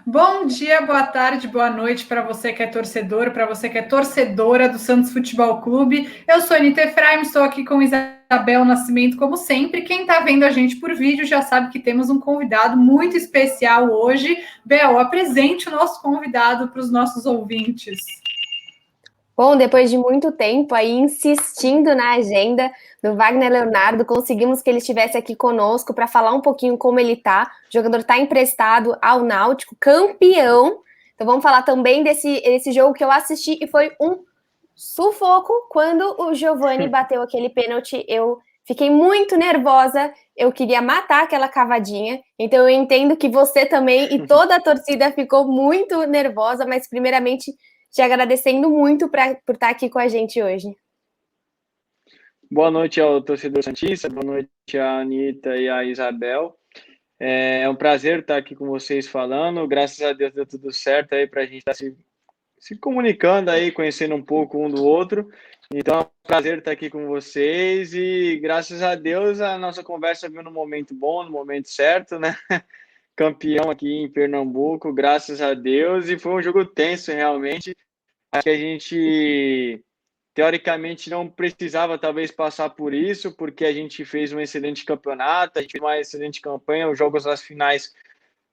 Bom dia, boa tarde, boa noite para você que é torcedor, para você que é torcedora do Santos Futebol Clube. Eu sou a Anitta Efraim, estou aqui com Isabel Nascimento, como sempre. Quem está vendo a gente por vídeo já sabe que temos um convidado muito especial hoje. Bel, apresente o nosso convidado para os nossos ouvintes. Bom, depois de muito tempo aí insistindo na agenda do Wagner Leonardo, conseguimos que ele estivesse aqui conosco para falar um pouquinho como ele tá. O jogador está emprestado ao Náutico, campeão. Então vamos falar também desse jogo que eu assisti e foi um sufoco quando o Giovani bateu aquele pênalti. Eu fiquei muito nervosa, eu queria matar aquela cavadinha. Então eu entendo que você também e toda a torcida ficou muito nervosa, mas primeiramente te agradecendo muito por estar aqui com a gente hoje. Boa noite ao torcedor santista, boa noite à Anitta e à Isabel. É um prazer estar aqui com vocês falando. Graças a Deus deu tudo certo aí para a gente estar se comunicando aí, conhecendo um pouco um do outro. Então é um prazer estar aqui com vocês e graças a Deus a nossa conversa veio no momento bom, no momento certo, né? Campeão aqui em Pernambuco, graças a Deus, e foi um jogo tenso realmente. Acho que a gente teoricamente não precisava talvez passar por isso, porque a gente fez um excelente campeonato, a gente fez uma excelente campanha, os jogos das finais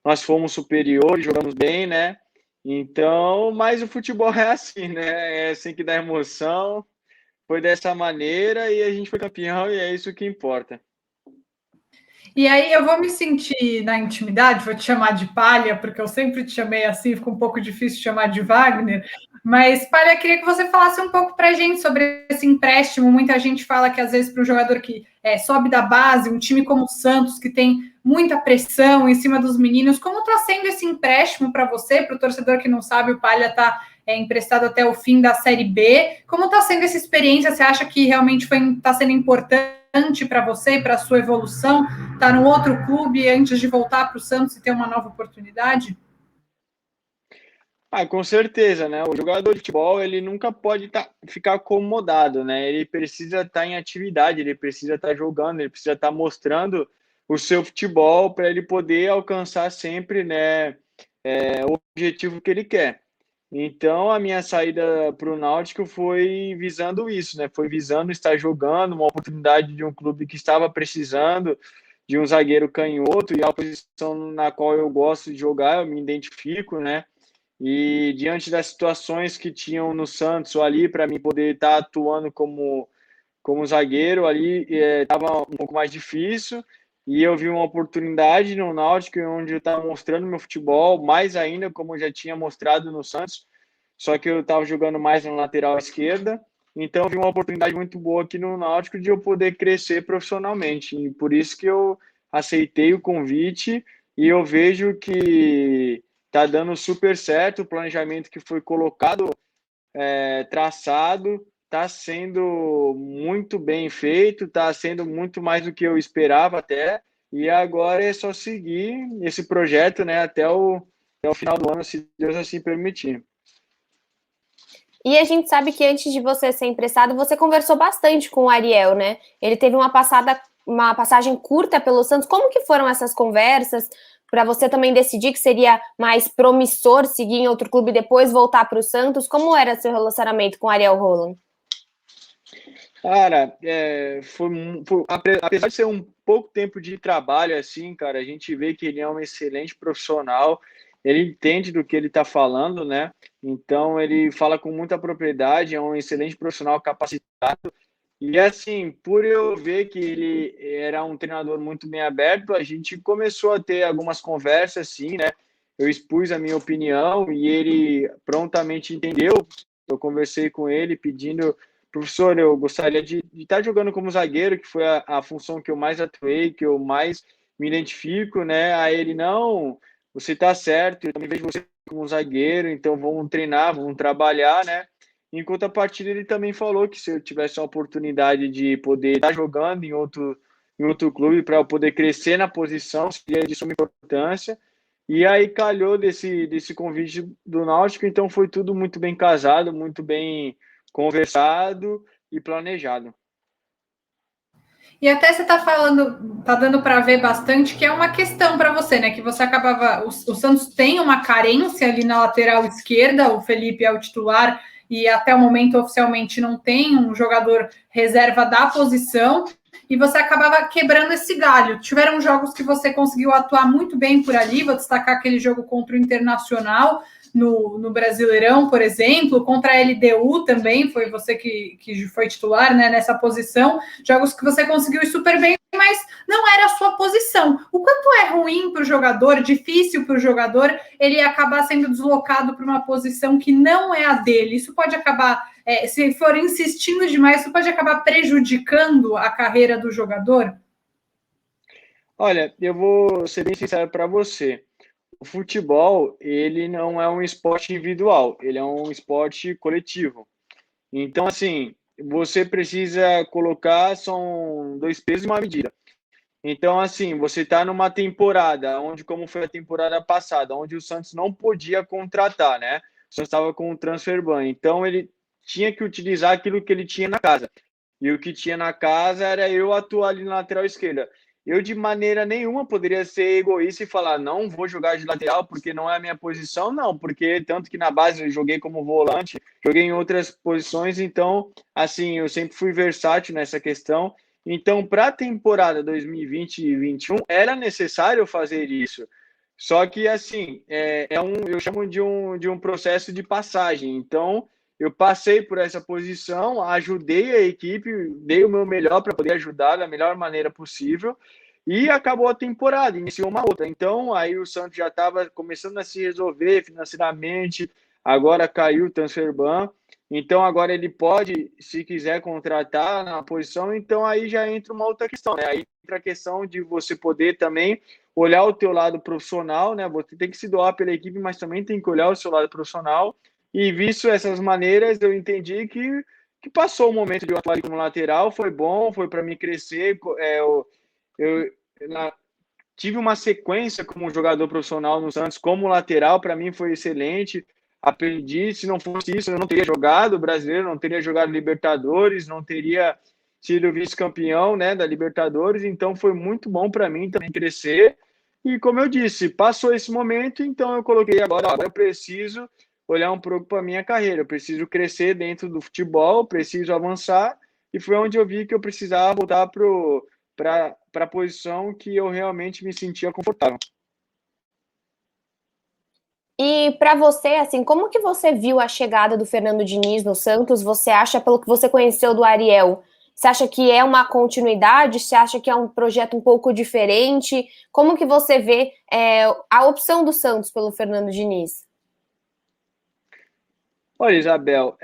nós fomos superiores, jogamos bem, né? Então, mas o futebol é assim, né? É assim que dá emoção. Foi dessa maneira e a gente foi campeão e é isso que importa. E aí eu vou me sentir na intimidade, vou te chamar de Palha, porque eu sempre te chamei assim, ficou um pouco difícil chamar de Wagner. Mas, Palha, queria que você falasse um pouco para a gente sobre esse empréstimo. Muita gente fala que, às vezes, para um jogador que sobe da base, um time como o Santos, que tem muita pressão em cima dos meninos, como está sendo esse empréstimo para você? Para o torcedor que não sabe, o Palha está emprestado até o fim da Série B. Como está sendo essa experiência? Você acha que realmente está sendo importante para você, para a sua evolução? Estar no outro clube antes de voltar para o Santos e ter uma nova oportunidade? Com certeza, né? O jogador de futebol, ele nunca pode ficar acomodado, né? Ele precisa estar em atividade, ele precisa estar jogando, ele precisa estar mostrando o seu futebol para ele poder alcançar sempre, né, o objetivo que ele quer. Então, a minha saída para o Náutico foi visando isso, né? Foi visando estar jogando, uma oportunidade de um clube que estava precisando de um zagueiro canhoto e a posição na qual eu gosto de jogar, eu me identifico, né? E diante das situações que tinham no Santos ali, para mim poder estar atuando como zagueiro ali, estava um pouco mais difícil. E eu vi uma oportunidade no Náutico, onde eu estava mostrando meu futebol, mais ainda, como eu já tinha mostrado no Santos, só que eu estava jogando mais na lateral esquerda. Então, eu vi uma oportunidade muito boa aqui no Náutico de eu poder crescer profissionalmente. E por isso que eu aceitei o convite e eu vejo que está dando super certo o planejamento que foi colocado, traçado, está sendo muito bem feito, está sendo muito mais do que eu esperava até, e agora é só seguir esse projeto, né, até o final do ano, se Deus assim permitir. E a gente sabe que antes de você ser emprestado, você conversou bastante com o Ariel, né? Ele teve uma passagem curta pelo Santos. Como que foram essas conversas para você também decidir que seria mais promissor seguir em outro clube e depois voltar para o Santos? Como era seu relacionamento com o Ariel Roland? Cara, apesar de ser um pouco tempo de trabalho assim, cara, a gente vê que ele é um excelente profissional, ele entende do que ele está falando, né? Então ele fala com muita propriedade, é um excelente profissional capacitado. E assim, por eu ver que ele era um treinador muito bem aberto, a gente começou a ter algumas conversas assim, né? Eu expus a minha opinião e ele prontamente entendeu. Eu conversei com ele pedindo: professor, eu gostaria de estar jogando como zagueiro, que foi a função que eu mais atuei, que eu mais me identifico, né? Aí ele: não, você está certo, eu também vejo você como zagueiro, então vamos treinar, vamos trabalhar, né? Em contrapartida, ele também falou que se eu tivesse a oportunidade de poder estar jogando em outro clube para eu poder crescer na posição, seria de suma importância. E aí calhou desse convite do Náutico, então foi tudo muito bem casado, muito bem conversado e planejado. E até você está falando, tá dando para ver bastante que é uma questão para você, né? Que você acabava. O Santos tem uma carência ali na lateral esquerda, o Felipe é o titular, e até o momento oficialmente não tem um jogador reserva da posição, e você acabava quebrando esse galho. Tiveram jogos que você conseguiu atuar muito bem por ali, vou destacar aquele jogo contra o Internacional. No Brasileirão, por exemplo, contra a LDU também, foi você que foi titular, né, nessa posição, jogos que você conseguiu ir super bem, mas não era a sua posição. O quanto é ruim para o jogador, difícil para o jogador, ele acabar sendo deslocado para uma posição que não é a dele. Isso pode acabar, se for insistindo demais, isso pode acabar prejudicando a carreira do jogador? Olha, eu vou ser bem sincero para você. O futebol, ele não é um esporte individual, ele é um esporte coletivo. Então, assim, você precisa colocar, são dois pesos e uma medida. Então, assim, você está numa temporada, onde, como foi a temporada passada, onde o Santos não podia contratar, né? O Santos estava com o transfer ban, então ele tinha que utilizar aquilo que ele tinha na casa. E o que tinha na casa era eu atuar ali na lateral esquerda. Eu, de maneira nenhuma, poderia ser egoísta e falar, não vou jogar de lateral porque não é a minha posição, não, porque tanto que na base eu joguei como volante, joguei em outras posições, então, assim, eu sempre fui versátil nessa questão. Então, para a temporada 2020 e 2021, era necessário fazer isso. Só que, assim, eu chamo de um processo de passagem. Então, eu passei por essa posição, ajudei a equipe, dei o meu melhor para poder ajudar da melhor maneira possível e acabou a temporada, iniciou uma outra. Então, aí o Santos já estava começando a se resolver financeiramente, agora caiu o transfer ban, então agora ele pode, se quiser contratar na posição, então aí já entra uma outra questão, né? Aí entra a questão de você poder também olhar o teu lado profissional, né? Você tem que se doar pela equipe, mas também tem que olhar o seu lado profissional. E visto essas maneiras, eu entendi que passou o momento de eu atuar como lateral, foi bom, foi para mim crescer. Eu tive uma sequência como jogador profissional no Santos, como lateral, para mim foi excelente. Aprendi, se não fosse isso, eu não teria jogado brasileiro, não teria jogado Libertadores, não teria sido vice-campeão, né, da Libertadores, então foi muito bom para mim também crescer. E como eu disse, passou esse momento, então eu coloquei agora eu preciso olhar um pouco para a minha carreira, eu preciso crescer dentro do futebol, preciso avançar, e foi onde eu vi que eu precisava voltar para a posição que eu realmente me sentia confortável. E para você, assim, como que você viu a chegada do Fernando Diniz no Santos? Você acha, pelo que você conheceu do Ariel, você acha que é uma continuidade? Você acha que é um projeto um pouco diferente? Como que você vê a opção do Santos pelo Fernando Diniz? Olha, Isabel,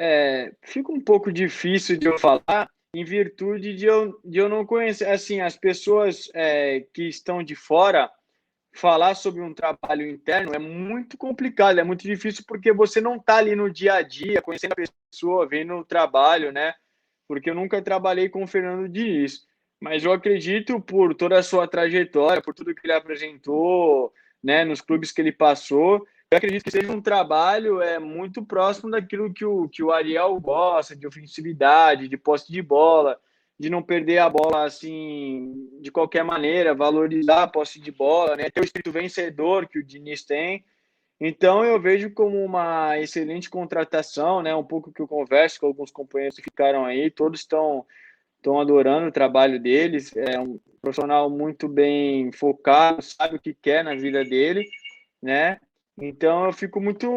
fica um pouco difícil de eu falar em virtude de eu não conhecer, assim, as pessoas que estão de fora, falar sobre um trabalho interno é muito complicado, é muito difícil porque você não está ali no dia a dia, conhecendo a pessoa, vendo o trabalho, né? Porque eu nunca trabalhei com o Fernando Diniz, mas eu acredito por toda a sua trajetória, por tudo que ele apresentou, né, nos clubes que ele passou, eu acredito que seja um trabalho muito próximo daquilo que o Ariel gosta, de ofensividade, de posse de bola, de não perder a bola assim de qualquer maneira, valorizar a posse de bola, né, ter o espírito vencedor que o Diniz tem. Então eu vejo como uma excelente contratação, né? Um pouco que eu converso com alguns companheiros que ficaram aí, todos estão adorando o trabalho deles. É um profissional muito bem focado, sabe o que quer na vida dele, né? Então eu fico muito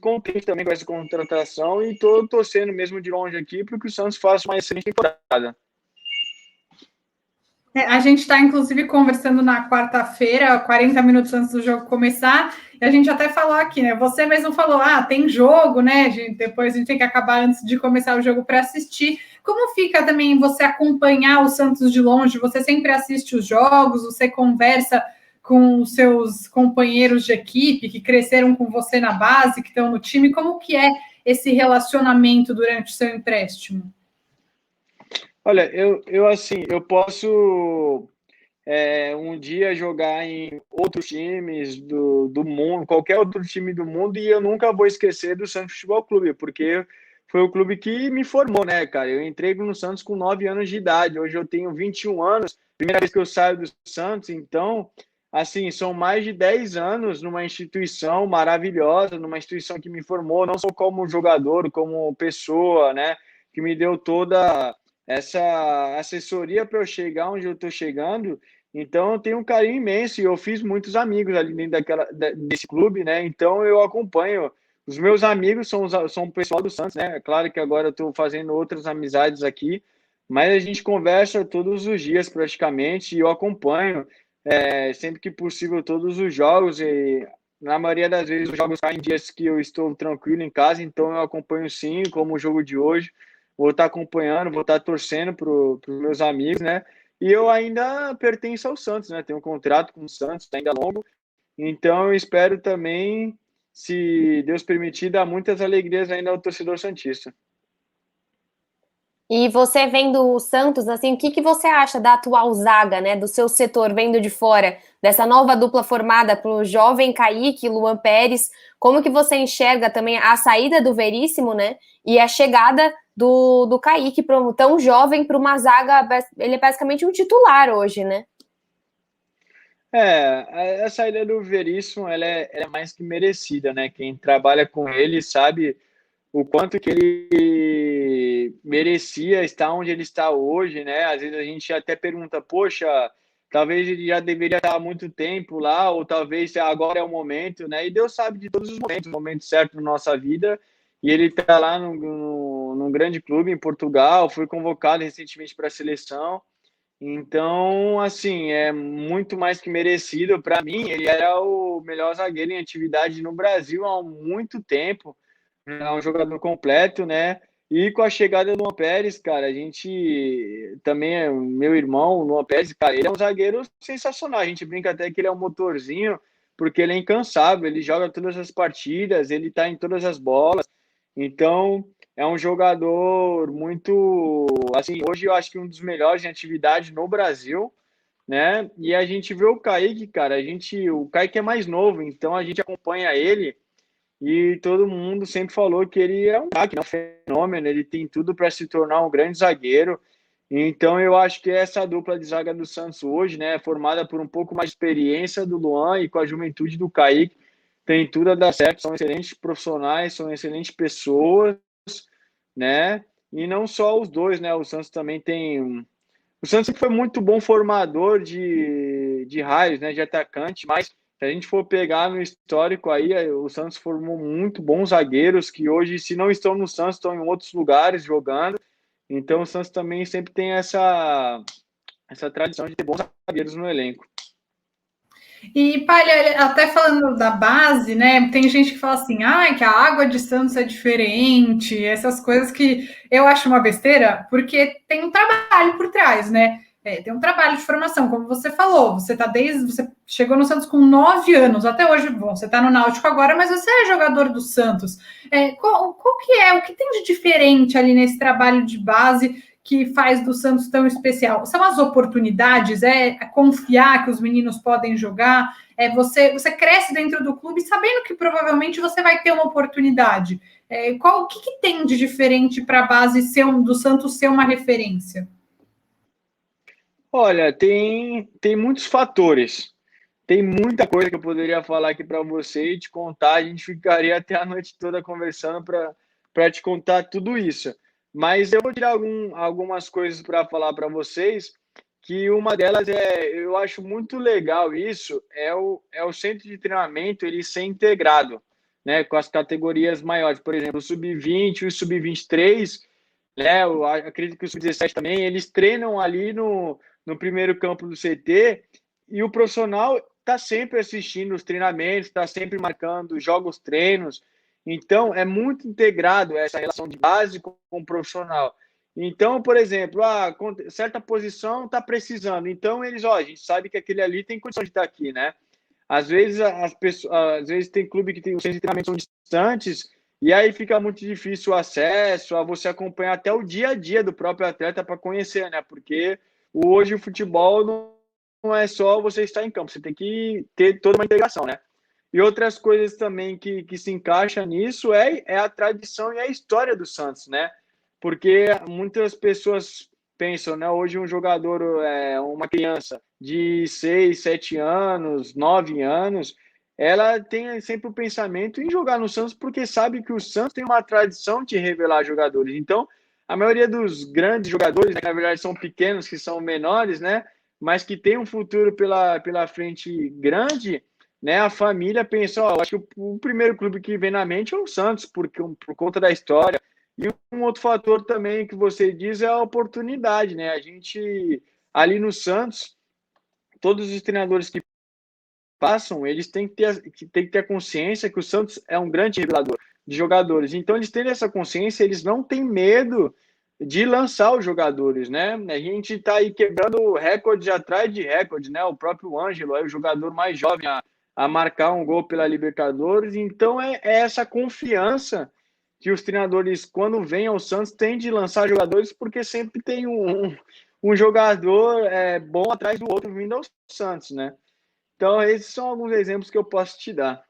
contente também com essa contratação e estou torcendo mesmo de longe aqui para que o Santos faça uma excelente temporada. A gente está, inclusive, conversando na quarta-feira, 40 minutos antes do jogo começar, e a gente até falou aqui, né? Você mesmo falou, tem jogo, né? Depois a gente tem que acabar antes de começar o jogo para assistir. Como fica também você acompanhar o Santos de longe? Você sempre assiste os jogos, você conversa com os seus companheiros de equipe que cresceram com você na base, que estão no time. Como que é esse relacionamento durante o seu empréstimo? Olha, eu posso um dia jogar em outros times do mundo, qualquer outro time do mundo, e eu nunca vou esquecer do Santos Futebol Clube, porque foi o clube que me formou, né, cara? Eu entrei no Santos com 9 anos de idade, hoje eu tenho 21 anos, primeira vez que eu saio do Santos, então, assim, são mais de 10 anos numa instituição maravilhosa, numa instituição que me formou, não só como jogador, como pessoa, né, que me deu toda essa assessoria para eu chegar onde eu estou chegando. Então, eu tenho um carinho imenso e eu fiz muitos amigos ali dentro desse clube, né? Então, eu acompanho. Os meus amigos são o pessoal do Santos, né? É claro que agora eu estou fazendo outras amizades aqui, mas a gente conversa todos os dias praticamente e eu acompanho sempre que possível todos os jogos e na maioria das vezes os jogos caem em dias que eu estou tranquilo em casa, então eu acompanho sim, como o jogo de hoje. Vou estar acompanhando, vou estar torcendo para os meus amigos, né? E eu ainda pertenço ao Santos, né? Tenho um contrato com o Santos, ainda longo. Então, eu espero também, se Deus permitir, dar muitas alegrias ainda ao torcedor santista. E você vendo o Santos, assim, o que que você acha da atual zaga, né, do seu setor vendo de fora, dessa nova dupla formada pelo jovem Kaique e Luan Pérez? Como que você enxerga também a saída do Veríssimo, né, e a chegada do Kaique, tão jovem, para uma zaga, ele é basicamente um titular hoje, né? A saída do Veríssimo, ela é mais que merecida, né? Quem trabalha com ele sabe o quanto que ele merecia estar onde ele está hoje, né? Às vezes a gente até pergunta, poxa, talvez ele já deveria estar há muito tempo lá, ou talvez agora é o momento, né? E Deus sabe de todos os momentos, o momento certo na nossa vida, e ele está lá num grande clube em Portugal, foi convocado recentemente para a seleção, então, assim, é muito mais que merecido. Para mim, ele era o melhor zagueiro em atividade no Brasil há muito tempo, é um jogador completo, né? E com a chegada do Luan Pérez, cara, a gente também, meu irmão, o Luan Pérez, cara, ele é um zagueiro sensacional. A gente brinca até que ele é um motorzinho, porque ele é incansável, ele joga todas as partidas, ele tá em todas as bolas. Então, é um jogador muito, assim, hoje eu acho que um dos melhores em atividade no Brasil, né? E a gente vê o Kaique, cara, o Kaique é mais novo, então a gente acompanha ele e todo mundo sempre falou que ele é um craque, um fenômeno, ele tem tudo para se tornar um grande zagueiro. Então eu acho que essa dupla de zaga do Santos hoje, né, formada por um pouco mais de experiência do Luan e com a juventude do Kaique, tem tudo a dar certo, são excelentes profissionais, são excelentes pessoas, né? E não só os dois, né? O Santos também tem. O Santos sempre foi muito bom formador de raios, né? De atacante, mas se a gente for pegar no histórico aí, o Santos formou muito bons zagueiros que hoje, se não estão no Santos, estão em outros lugares jogando. Então o Santos também sempre tem essa tradição de ter bons zagueiros no elenco. E, Palha, até falando da base, né? Tem gente que fala assim, ah, que a água de Santos é diferente, essas coisas que eu acho uma besteira, porque tem um trabalho por trás, né? Tem um trabalho de formação, como você falou, você chegou no Santos com 9 anos, até hoje, bom, você está no Náutico agora, mas você é jogador do Santos. Qual que é, o que tem de diferente ali nesse trabalho de base que faz do Santos tão especial? São as oportunidades, confiar que os meninos podem jogar, você cresce dentro do clube sabendo que provavelmente você vai ter uma oportunidade. O que tem de diferente para a base do Santos ser uma referência? Olha, tem muitos fatores. Tem muita coisa que eu poderia falar aqui para você e te contar. A gente ficaria até a noite toda conversando para te contar tudo isso. Mas eu vou tirar algumas coisas para falar para vocês, que uma delas eu acho muito legal isso, é o centro de treinamento ele ser integrado, né, com as categorias maiores. Por exemplo, o Sub-20 e o Sub-23, né, eu acredito que o Sub-17 também, eles treinam ali no primeiro campo do CT e o profissional está sempre assistindo os treinamentos, está sempre marcando jogos, treinos. Então, é muito integrado essa relação de base com o profissional. Então, por exemplo, certa posição está precisando. Então, a gente sabe que aquele ali tem condição de estar aqui, né? Às vezes, às vezes tem clube que tem os centros de treinamento são distantes e aí fica muito difícil o acesso, a você acompanhar até o dia a dia do próprio atleta para conhecer, né? Porque hoje o futebol não é só você estar em campo, você tem que ter toda uma integração, né? E outras coisas também que se encaixa nisso é a tradição e a história do Santos, né? Porque muitas pessoas pensam, né? Hoje um jogador, uma criança de 6, 7 anos, 9 anos, ela tem sempre o pensamento em jogar no Santos porque sabe que o Santos tem uma tradição de revelar jogadores. Então, a maioria dos grandes jogadores, né, que na verdade são pequenos, que são menores, né? Mas que tem um futuro pela frente grande, né? A família pensa, ó, acho que o primeiro clube que vem na mente é o Santos, por conta da história. E um outro fator também que você diz é a oportunidade, né? A gente, ali no Santos, todos os treinadores que passam, eles têm que ter a consciência que o Santos é um grande revelador de jogadores. Então, eles têm essa consciência, eles não têm medo de lançar os jogadores, né? A gente está aí quebrando recorde atrás de recorde, né? O próprio Ângelo é o jogador mais jovem a marcar um gol pela Libertadores. Então, é essa confiança que os treinadores, quando vêm ao Santos, têm de lançar jogadores, porque sempre tem um jogador bom atrás do outro vindo ao Santos, né? Então, esses são alguns exemplos que eu posso te dar.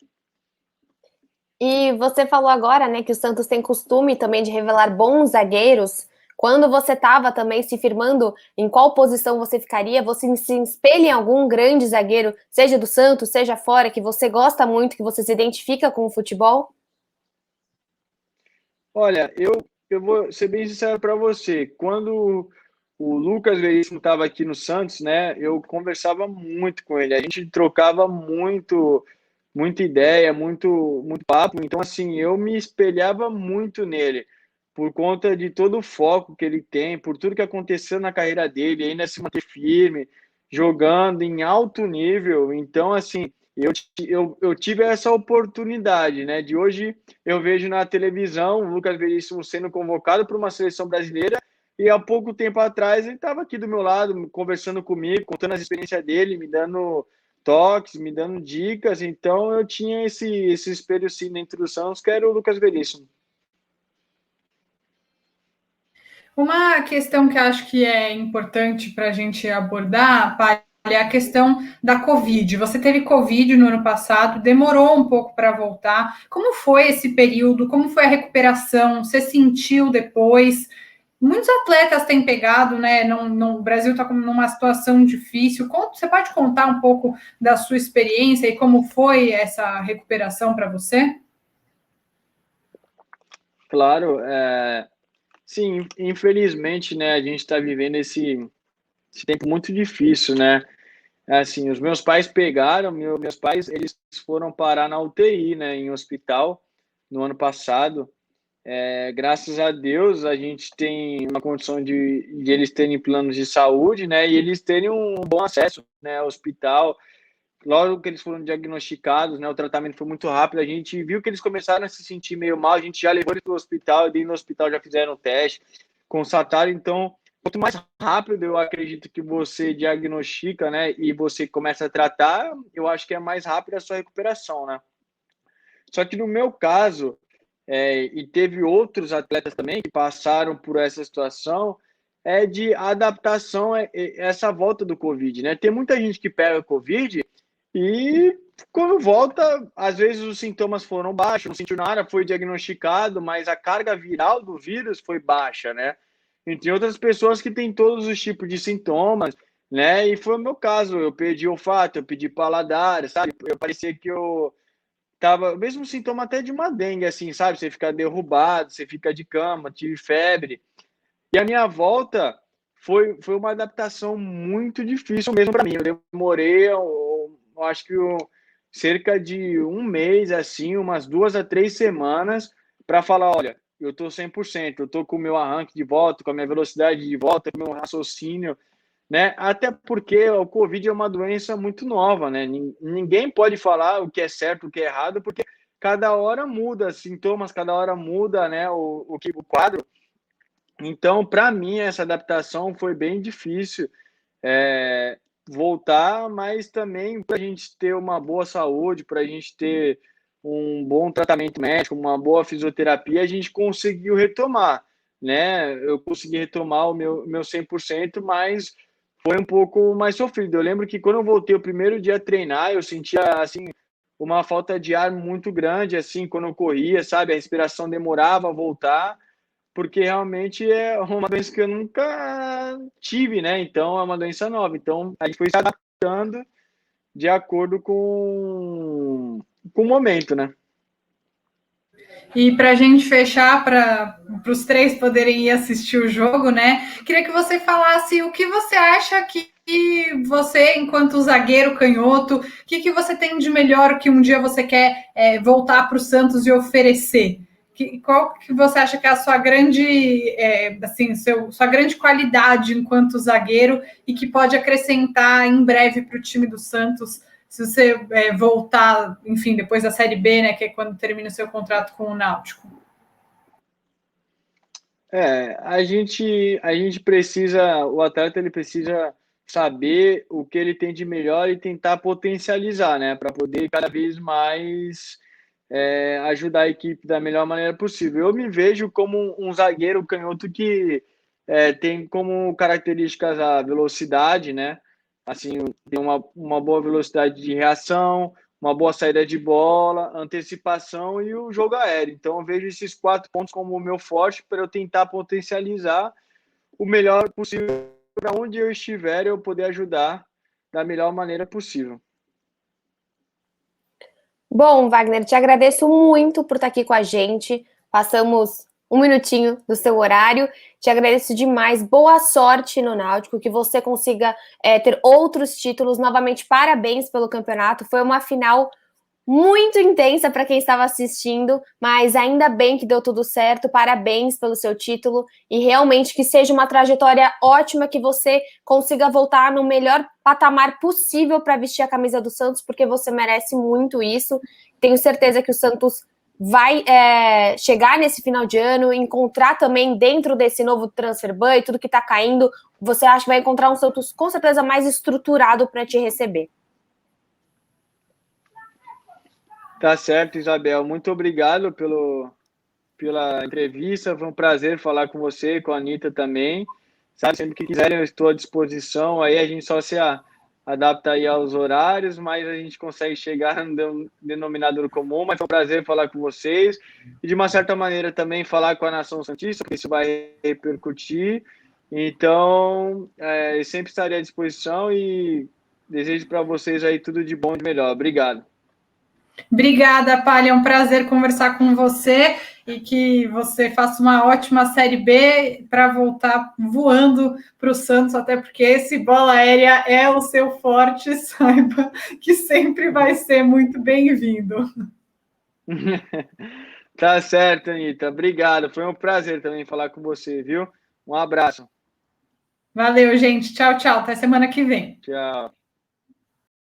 E você falou agora, né, que o Santos tem costume também de revelar bons zagueiros. Quando você estava também se firmando em qual posição você ficaria, você se espelha em algum grande zagueiro, seja do Santos, seja fora, que você gosta muito, que você se identifica com o futebol? Olha, eu vou ser bem sincero para você. Quando o Lucas Veríssimo estava aqui no Santos, né, eu conversava muito com ele. A gente trocava muita ideia, muito papo. Então, assim, eu me espelhava muito nele, por conta de todo o foco que ele tem, por tudo que aconteceu na carreira dele, ainda se manter firme, jogando em alto nível. Então, assim, eu tive essa oportunidade, né? De hoje eu vejo na televisão o Lucas Veríssimo sendo convocado para uma seleção brasileira e há pouco tempo atrás ele estava aqui do meu lado, conversando comigo, contando as experiências dele, me dando toques, me dando dicas. Então eu tinha esse espelho sim na introdução, que era o Lucas Veríssimo. Uma questão que acho que é importante para a gente abordar, Paty, é a questão da Covid. Você teve Covid no ano passado, demorou um pouco para voltar. Como foi esse período? Como foi a recuperação? Você sentiu depois? Muitos atletas têm pegado, né? O Brasil está numa situação difícil. Você pode contar um pouco da sua experiência e como foi essa recuperação para você? Claro, sim, infelizmente, né, a gente está vivendo esse tempo muito difícil, né? Assim, os meus pais pegaram, meus pais, eles foram parar na UTI, né, em hospital, no ano passado. Graças a Deus, a gente tem uma condição de eles terem planos de saúde, né, e eles terem um bom acesso, né, ao hospital. Logo que eles foram diagnosticados, né, o tratamento foi muito rápido, a gente viu que eles começaram a se sentir meio mal, a gente já levou eles para o hospital, e no hospital já fizeram o teste, constataram. Então, quanto mais rápido eu acredito que você diagnostica, né, e você começa a tratar, eu acho que é mais rápida a sua recuperação, né. Só que no meu caso, e teve outros atletas também que passaram por essa situação, de adaptação a essa volta do Covid, né. Tem muita gente que pega Covid e quando volta, às vezes os sintomas foram baixos, não sentiu nada, foi diagnosticado, mas a carga viral do vírus foi baixa, né? Entre outras pessoas que têm todos os tipos de sintomas, né? E foi o meu caso, eu perdi olfato, eu perdi paladar, sabe? Eu parecia que eu tava, mesmo sintoma até de uma dengue, assim, sabe? Você fica derrubado, você fica de cama, tive febre. E a minha volta foi uma adaptação muito difícil mesmo para mim. Eu demorei, eu acho que cerca de um mês, assim, umas 2 a 3 semanas, para falar: olha, eu estou 100%, eu estou com o meu arranque de volta, com a minha velocidade de volta, com o meu raciocínio, né? Até porque o Covid é uma doença muito nova, né? Ninguém pode falar o que é certo, o que é errado, porque cada hora muda sintomas, cada hora muda, né? O quadro. Então, para mim, essa adaptação foi bem difícil, voltar, mas também para a gente ter uma boa saúde, para a gente ter um bom tratamento médico, uma boa fisioterapia, a gente conseguiu retomar, né? Eu consegui retomar o meu 100%, mas foi um pouco mais sofrido. Eu lembro que quando eu voltei o primeiro dia a treinar, eu sentia, assim, uma falta de ar muito grande, assim, quando eu corria, sabe? A respiração demorava a voltar, porque realmente é uma doença que eu nunca tive, né? Então, é uma doença nova. Então, a gente foi se adaptando de acordo com o momento, né? E para a gente fechar, para os três poderem ir assistir o jogo, né? Queria que você falasse o que você acha que você, enquanto zagueiro canhoto, o que você tem de melhor que um dia você quer voltar para o Santos e oferecer? Qual que você acha que é a sua grande, sua grande qualidade enquanto zagueiro e que pode acrescentar em breve para o time do Santos, se você voltar, enfim, depois da Série B, né, que é quando termina o seu contrato com o Náutico? A gente precisa, o atleta ele precisa saber o que ele tem de melhor e tentar potencializar, né, para poder cada vez mais ajudar a equipe da melhor maneira possível. Eu me vejo como um zagueiro canhoto que tem como características a velocidade, né? Assim, tem uma boa velocidade de reação, uma boa saída de bola, antecipação e o jogo aéreo. Então, eu vejo esses 4 pontos como o meu forte para eu tentar potencializar o melhor possível para onde eu estiver, eu poder ajudar da melhor maneira possível. Bom, Wagner, te agradeço muito por estar aqui com a gente. Passamos um minutinho do seu horário. Te agradeço demais. Boa sorte no Náutico, que você consiga ter outros títulos. Novamente, parabéns pelo campeonato. Foi uma final muito intensa para quem estava assistindo, mas ainda bem que deu tudo certo. Parabéns pelo seu título e realmente que seja uma trajetória ótima, que você consiga voltar no melhor patamar possível para vestir a camisa do Santos, porque você merece muito isso. Tenho certeza que o Santos vai chegar nesse final de ano, encontrar também dentro desse novo transfer ban e tudo que está caindo, você acha que vai encontrar um Santos com certeza mais estruturado para te receber. Tá certo, Isabel. Muito obrigado pela entrevista. Foi um prazer falar com você, com a Anitta também. Sabe, sempre que quiserem, eu estou à disposição. Aí a gente só se adapta aí aos horários, mas a gente consegue chegar no denominador comum. Mas foi um prazer falar com vocês. E, de uma certa maneira, também falar com a Nação Santista, porque isso vai repercutir. Então, eu sempre estarei à disposição e desejo para vocês aí tudo de bom e de melhor. Obrigado. Obrigada, Palha. É um prazer conversar com você e que você faça uma ótima Série B para voltar voando para o Santos, até porque esse bola aérea é o seu forte, saiba que sempre vai ser muito bem-vindo. Tá certo, Anitta. Obrigado. Foi um prazer também falar com você, viu? Um abraço. Valeu, gente. Tchau, tchau. Até semana que vem. Tchau.